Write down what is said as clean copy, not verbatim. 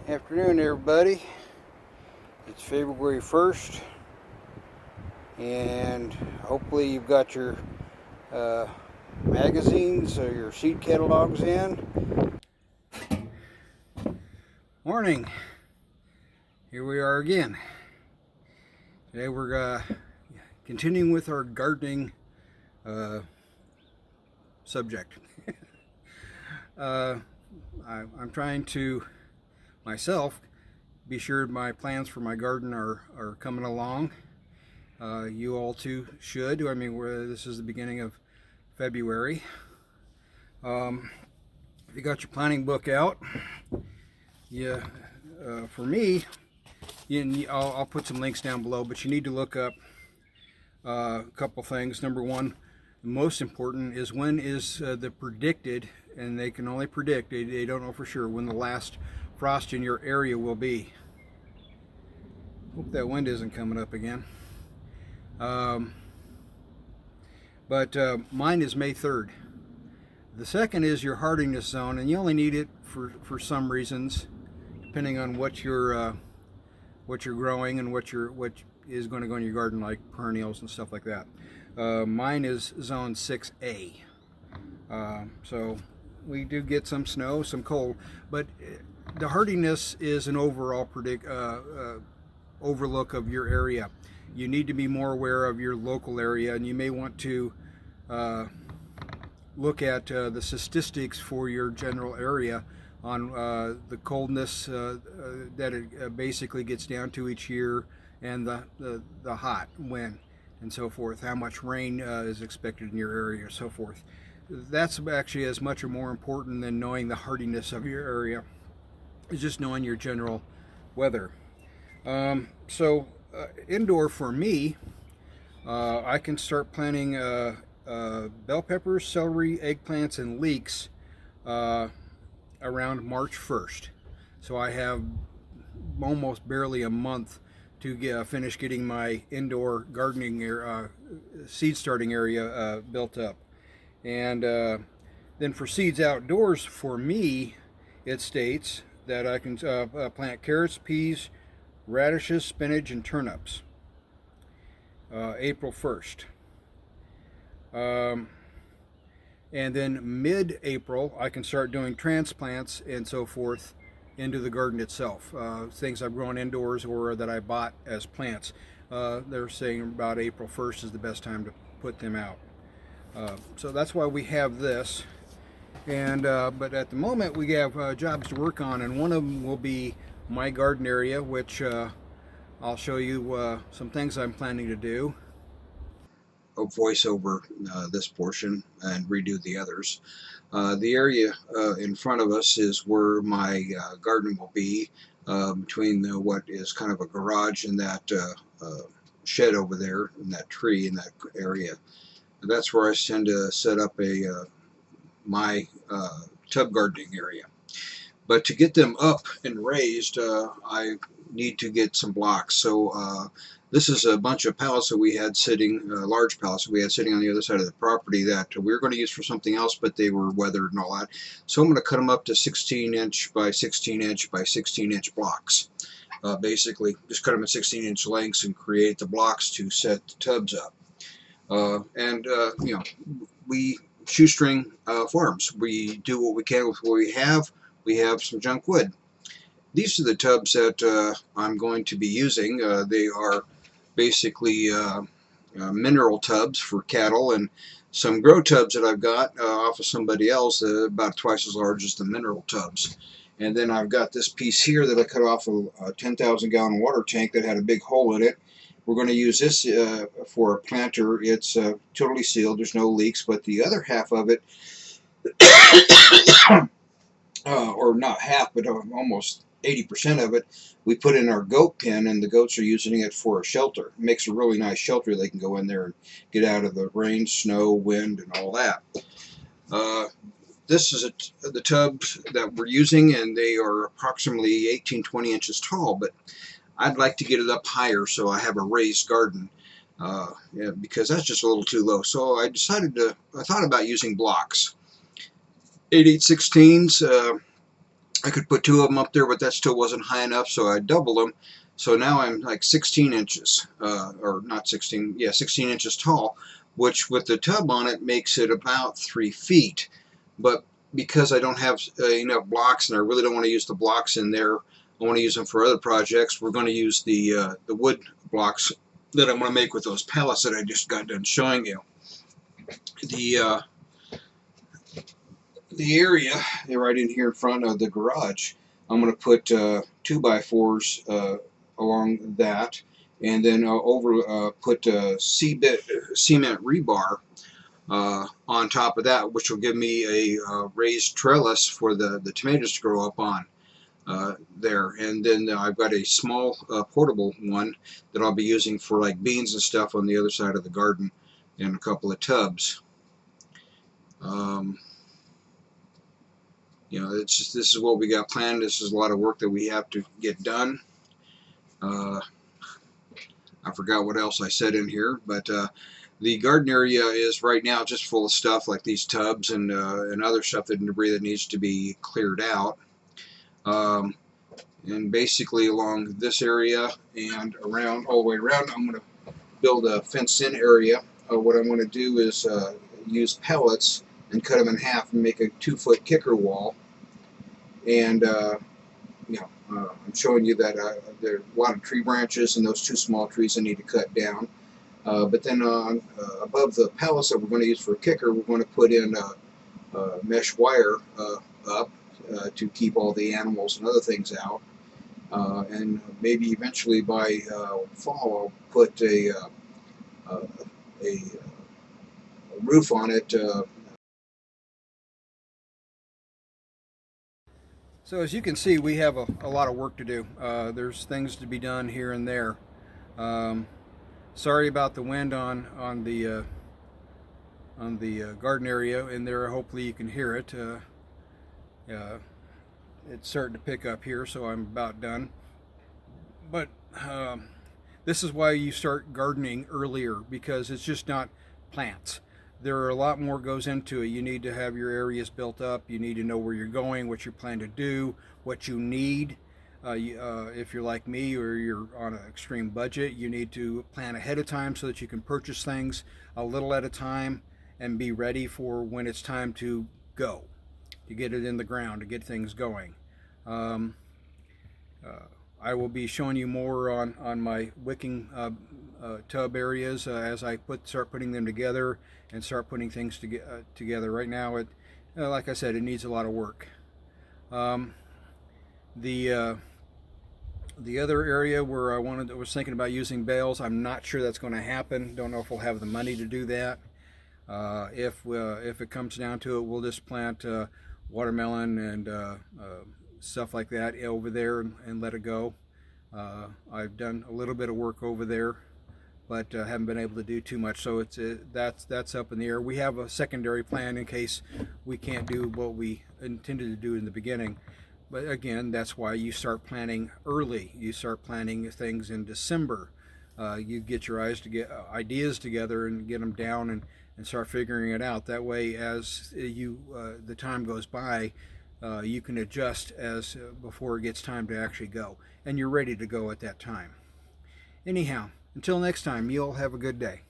Afternoon, everybody. It's February 1st, and hopefully you've got your magazines or your seed catalogs in. Morning. Here we are again. Today we're continuing with our gardening subject. I'm trying to myself be sure my plans for my garden are coming along. You all too should. I mean, this is the beginning of February. If you got your planning book out, for me, I'll put some links down below, but you need to look up a couple things. Number one, the most important is when is the predicted, and they can only predict, they don't know for sure, when the last frost in your area will be. Hope that wind isn't coming up again. But mine is May 3rd. The second is your hardiness zone, and you only need it for some reasons, depending on what you're growing and what is going to go in your garden, like perennials and stuff like that. Mine is zone 6A. So we do get some snow, some cold, but the hardiness is an overall overlook of your area. You need to be more aware of your local area, and you may want to look at the statistics for your general area on the coldness that it basically gets down to each year, and the hot, when, and so forth. How much rain is expected in your area, and so forth. That's actually as much or more important than knowing the hardiness of your area. It's just knowing your general weather. Indoor for me, I can start planting bell peppers, celery, eggplants, and leeks around March 1st. So I have almost barely a month to finish getting my indoor gardening seed starting area built up. And then for seeds outdoors, for me, it states that I can plant carrots, peas, radishes, spinach, and turnips April 1st. And then mid-April, I can start doing transplants and so forth into the garden itself. Things I've grown indoors or that I bought as plants. They're saying about April 1st is the best time to put them out. So that's why we have this. And but at the moment we have jobs to work on, and one of them will be my garden area, which I'll show you some things I'm planning to do. I'll voice over this portion and redo the others. The area in front of us is where my garden will be, between what is kind of a garage and that shed over there, and that tree in that area. And that's where I tend to set up my tub gardening area. But to get them up and raised, I need to get some blocks. So this is a bunch of pallets that we had sitting, large pallets that we had sitting on the other side of the property that we were going to use for something else, but they were weathered and all that. So I'm going to cut them up to 16-inch by 16-inch by 16-inch blocks. Basically, just cut them at 16-inch lengths and create the blocks to set the tubs up. You know, we shoestring farms. We do what we can with what we have. We have some junk wood. These are the tubs that I'm going to be using. They are basically mineral tubs for cattle, and some grow tubs that I've got off of somebody else, about twice as large as the mineral tubs. And then I've got this piece here that I cut off of a 10,000 gallon water tank that had a big hole in it. We're going to use this for a planter. It's totally sealed. There's no leaks, but the other half of it, or not half, but almost 80% of it, we put in our goat pen, and the goats are using it for a shelter. It makes a really nice shelter. They can go in there and get out of the rain, snow, wind, and all that. This is the tubs that we're using, and they are approximately 18-20 inches tall, but I'd like to get it up higher so I have a raised garden, because that's just a little too low. So I thought about using blocks. 8/16s, I could put 2 of them up there, but that still wasn't high enough, so I doubled them. So now I'm like 16 inches, or not 16, yeah, 16 inches tall, which with the tub on it makes it about 3 feet. But because I don't have enough blocks, and I really don't want to use the blocks in there, I want to use them for other projects. We're going to use the wood blocks that I'm going to make with those pallets that I just got done showing you. The the area right in here in front of the garage, I'm going to put 2x4s along that, and then put cement rebar on top of that, which will give me a raised trellis for the tomatoes to grow up on there. And then I've got a small portable one that I'll be using for like beans and stuff on the other side of the garden, and a couple of tubs. You know, it's just, this is what we got planned. This is a lot of work that we have to get done. I forgot what else I said in here, but the garden area is right now just full of stuff like these tubs and other stuff, that debris that needs to be cleared out. And basically along this area and around, all the way around, I'm going to build a fenced-in area. What I'm going to do is use pellets and cut them in half and make a 2-foot kicker wall. And I'm showing you that there are a lot of tree branches and those 2 small trees I need to cut down. But then above the pallets that we're going to use for a kicker, we're going to put in mesh wire up to keep all the animals and other things out. And maybe eventually by fall, I'll put a roof on it. So as you can see, we have a lot of work to do. There's things to be done here and there. Sorry about the wind on the garden area in there. Hopefully you can hear it. It's starting to pick up here, so I'm about done. But this is why you start gardening earlier, because it's just not plants. There are a lot more goes into it. You need to have your areas built up. You need to know where you're going, what you plan to do, what you need. If you're like me or you're on an extreme budget, you need to plan ahead of time so that you can purchase things a little at a time and be ready for when it's time to go, to get it in the ground, to get things going. I will be showing you more on my wicking tub areas as I start putting them together and start putting things together. Right now, like I said, it needs a lot of work. The other area where I was thinking about using bales, I'm not sure that's going to happen. Don't know if we'll have the money to do that. If it comes down to it, we'll just plant watermelon and stuff like that over there and let it go. I've done a little bit of work over there, but haven't been able to do too much. So that's up in the air. We have a secondary plan in case we can't do what we intended to do in the beginning. But again, that's why you start planning early. You start planning things in December. You get your ideas together and get them down and start figuring it out. That way, as the time goes by, you can adjust before it gets time to actually go, and you're ready to go at that time. Anyhow, until next time, you all have a good day.